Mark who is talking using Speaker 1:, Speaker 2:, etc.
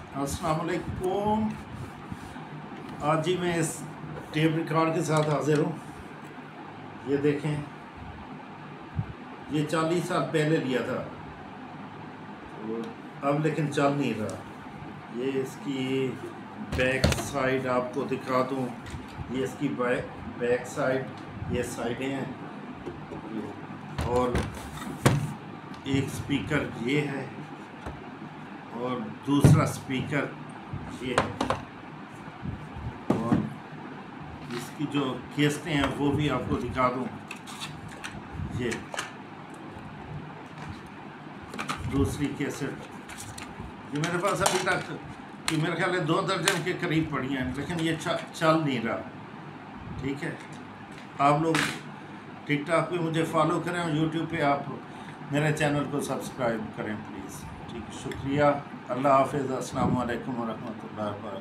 Speaker 1: अस्सलाम वालेकुम। आज जी मैं इस टेप रिकॉर्ड के साथ हाजिर हूँ। ये देखें, ये 40 साल पहले लिया था तो अब लेकिन चल नहीं रहा। ये इसकी बैक साइड आपको दिखा दूँ। ये इसकी बैक साइड, ये साइडें हैं और एक स्पीकर ये है और दूसरा स्पीकर ये है और इसकी जो केस्टें हैं वो भी आपको दिखा दूँ। ये दूसरी केसेट ये मेरे पास अभी तक कि मेरे ख्याल है 2 दर्जन के करीब पड़ी हैं, लेकिन ये चल नहीं रहा। ठीक है, आप लोग टिकटॉक पे मुझे फॉलो करें और यूट्यूब पे आप मेरे चैनल को सब्सक्राइब करें प्लीज़। ठीक, शुक्रिया। अल्लाह हाफ़िज़। अस्सलाम वालेकुम व रहमतुल्लाहि व बरकातहू।